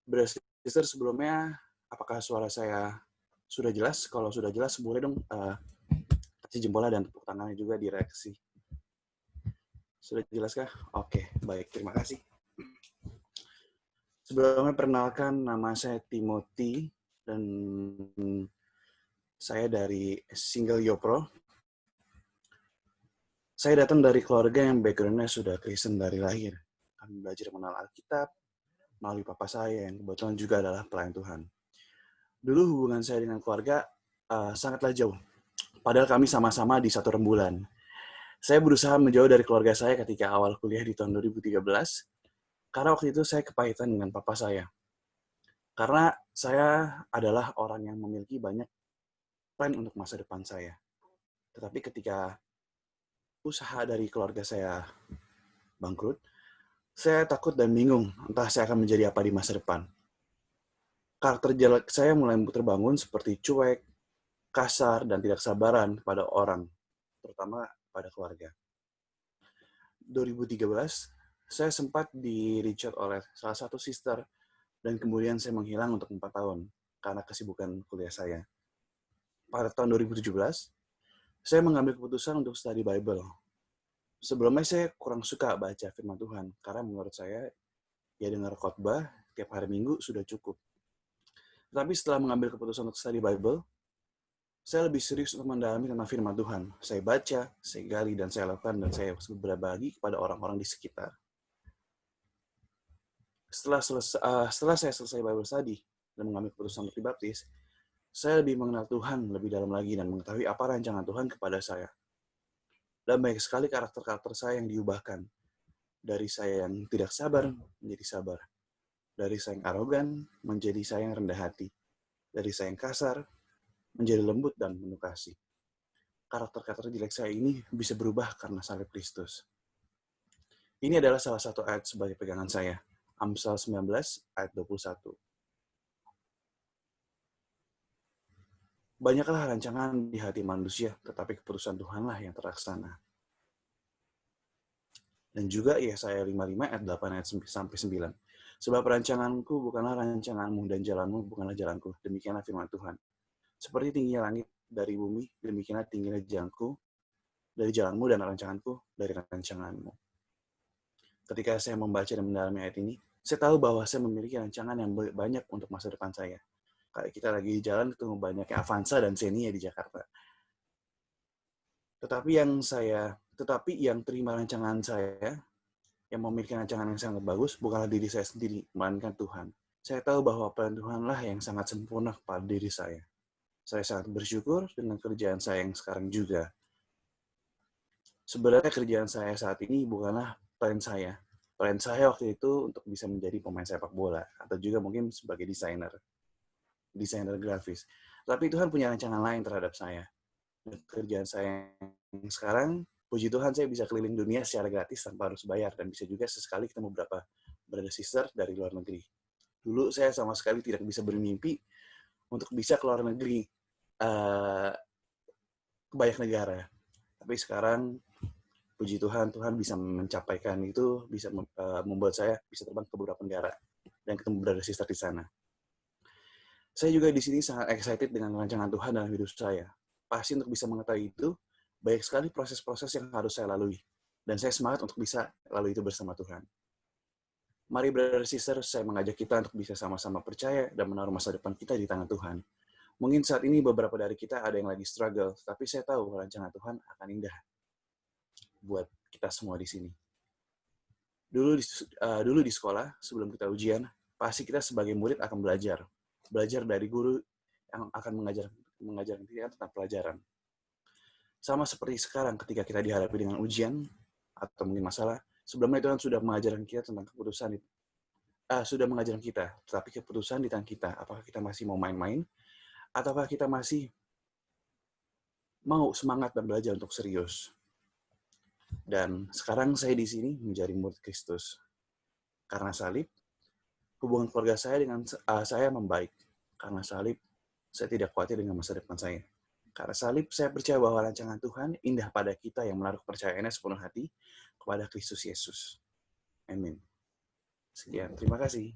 Brother Sister, sebelumnya apakah suara saya sudah jelas? Kalau sudah jelas, boleh dong kasih jempolnya dan tepuk tangannya juga di reaksi. Sudah jelas kah? Oke, baik. Terima kasih. Sebelumnya perkenalkan, nama saya Timothy dan saya dari Single Yopro. Saya datang dari keluarga yang background-nya sudah Kristen dari lahir. Kami belajar mengenal Alkitab melalui papa saya yang kebetulan juga adalah pelayan Tuhan. Dulu hubungan saya dengan keluarga sangatlah jauh. Padahal kami sama-sama di satu rembulan. Saya berusaha menjauh dari keluarga saya ketika awal kuliah di tahun 2013, karena waktu itu saya kepahitan dengan papa saya. Karena saya adalah orang yang memiliki banyak plan untuk masa depan saya. Tetapi ketika usaha dari keluarga saya bangkrut, saya takut dan bingung entah saya akan menjadi apa di masa depan. Karakter jelek saya mulai terbangun seperti cuek, kasar, dan tidak sabaran pada orang, terutama pada keluarga. 2013, saya sempat di-reach out oleh salah satu sister, dan kemudian saya menghilang untuk 4 tahun karena kesibukan kuliah saya. Pada tahun 2017, saya mengambil keputusan untuk study Bible. Sebelumnya saya kurang suka baca firman Tuhan, karena menurut saya, ya dengar khotbah tiap hari Minggu sudah cukup. Tapi setelah mengambil keputusan untuk study Bible, saya lebih serius untuk mendalami tentang firman Tuhan. Saya baca, saya gali, dan saya lakukan, dan saya berbagi kepada orang-orang di sekitar. Setelah saya selesai Bible study dan mengambil keputusan untuk dibaptis, saya lebih mengenal Tuhan lebih dalam lagi dan mengetahui apa rancangan Tuhan kepada saya. Dan banyak sekali karakter-karakter saya yang diubahkan. Dari saya yang tidak sabar menjadi sabar. Dari saya yang arogan menjadi saya yang rendah hati. Dari saya yang kasar menjadi lembut dan penuh kasih. Karakter-karakter jelek saya ini bisa berubah karena salib Kristus. Ini adalah salah satu ayat sebagai pegangan saya. Amsal 19 ayat 21. Banyaklah rancangan di hati manusia, tetapi keputusan Tuhanlah yang terlaksana. Dan juga Yesaya 55 ayat 8 ayat sampai 9. Sebab rancanganku bukanlah rancanganmu dan jalanmu bukanlah jalanku. Demikianlah firman Tuhan. Seperti tingginya langit dari bumi, demikianlah tingginya jalanku dari jalanmu dan rancanganku dari rancanganmu. Ketika saya membaca dan mendalami ayat ini, saya tahu bahwa saya memiliki rancangan yang banyak untuk masa depan saya. Kayak kita lagi di jalan ketemu banyak Avanza dan Xenia di Jakarta. Tetapi yang terima rancangan saya, yang memiliki rancangan yang sangat bagus, bukanlah diri saya sendiri, melainkan Tuhan. Saya tahu bahwa plan Tuhanlah yang sangat sempurna pada diri saya. Saya sangat bersyukur dengan kerjaan saya yang sekarang juga. Sebenarnya kerjaan saya saat ini bukanlah plan saya. Plan saya waktu itu untuk bisa menjadi pemain sepak bola, atau juga mungkin sebagai desainer grafis. Tapi Tuhan punya rancangan lain terhadap saya. Dan kerjaan saya yang sekarang, puji Tuhan saya bisa keliling dunia secara gratis tanpa harus bayar, dan bisa juga sesekali ketemu beberapa brother sister dari luar negeri. Dulu saya sama sekali tidak bisa bermimpi untuk bisa ke luar negeri, ke banyak negara. Tapi sekarang, puji Tuhan, Tuhan bisa mencapaikan itu, bisa membuat saya bisa terbang ke beberapa negara dan ketemu brother sister di sana. Saya juga di sini sangat excited dengan rancangan Tuhan dalam hidup saya. Pasti untuk bisa mengetahui itu, banyak sekali proses-proses yang harus saya lalui. Dan saya semangat untuk bisa lalui itu bersama Tuhan. Mari brother sister, saya mengajak kita untuk bisa sama-sama percaya dan menaruh masa depan kita di tangan Tuhan. Mungkin saat ini beberapa dari kita ada yang lagi struggle, tapi saya tahu rancangan Tuhan akan indah buat kita semua di sini. Dulu di sekolah, sebelum kita ujian, pasti kita sebagai murid akan belajar dari guru yang akan mengajar kita tentang pelajaran. Sama seperti sekarang ketika kita dihadapi dengan ujian atau mungkin masalah, sebelumnya Tuhan sudah mengajarkan kita tentang tetapi keputusan di tangan kita. Apakah kita masih mau main-main, ataukah kita masih mau semangat dan belajar untuk serius. Dan sekarang saya di sini menjadi murid Kristus. Karena salib, hubungan keluarga saya dengan saya membaik. Karena salib, saya tidak khawatir dengan masa depan saya. Karena salib, saya percaya bahwa rancangan Tuhan indah pada kita yang menaruh kepercayaannya sepenuh hati kepada Kristus Yesus. Amin. Sekian, terima kasih.